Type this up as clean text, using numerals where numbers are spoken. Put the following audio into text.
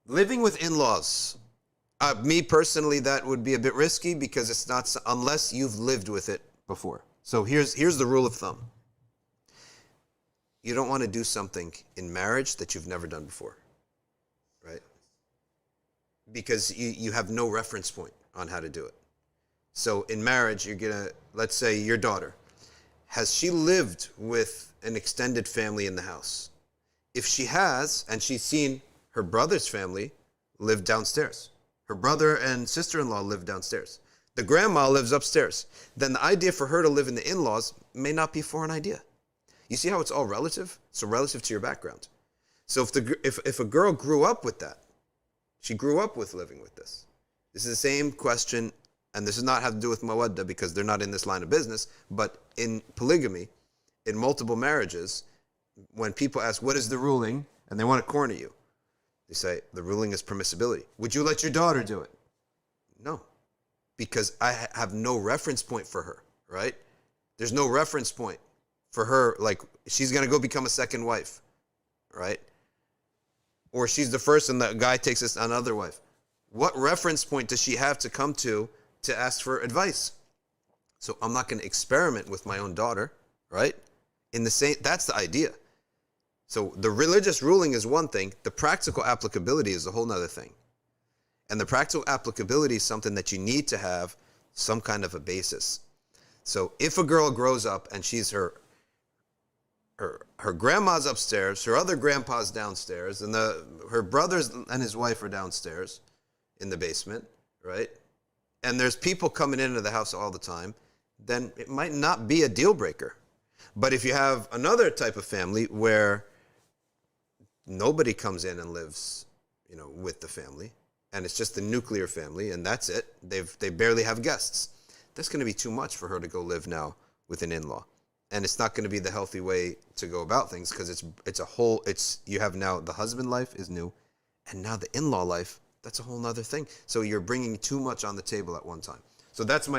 Living with in-laws. Me personally, that would be a bit risky because it's not unless you've lived with it before. So here's the rule of thumb. You don't want to do something in marriage that you've never done before, right? Because you have no reference point on how to do it. So in marriage, let's say your daughter, has she lived with an extended family in the house? If she has, and she's seen her brother's family live downstairs, her brother and sister-in-law live downstairs, the grandma lives upstairs, then the idea for her to live in the in-laws may not be a foreign idea. You see how it's all relative? So relative to your background. So if a girl grew up with that, she grew up with living with this. This is the same question, and this does not have to do with mawadda because they're not in this line of business, but in polygamy, in multiple marriages, when people ask, what is the ruling? And they want to corner you. They say, the ruling is permissibility. Would you let your daughter do it? No, because I have no reference point for her, right? There's no reference point for her, like she's going to go become a second wife, right? Or she's the first and the guy takes us another wife. What reference point does she have to come to ask for advice? So I'm not going to experiment with my own daughter, right? That's the idea. So the religious ruling is one thing. The practical applicability is a whole nother thing. And the practical applicability is something that you need to have some kind of a basis. So if a girl grows up and she's her grandma's upstairs, her other grandpa's downstairs, and her brothers and his wife are downstairs in the basement, right? And there's people coming into the house all the time, then it might not be a deal breaker. But if you have another type of family where nobody comes in and lives, with the family, and it's just the nuclear family, and that's it, they barely have guests, that's going to be too much for her to go live now with an in-law. And it's not going to be the healthy way to go about things because you have now the husband life is new, and now the in-law life, that's a whole nother thing. So you're bringing too much on the table at one time. So that's my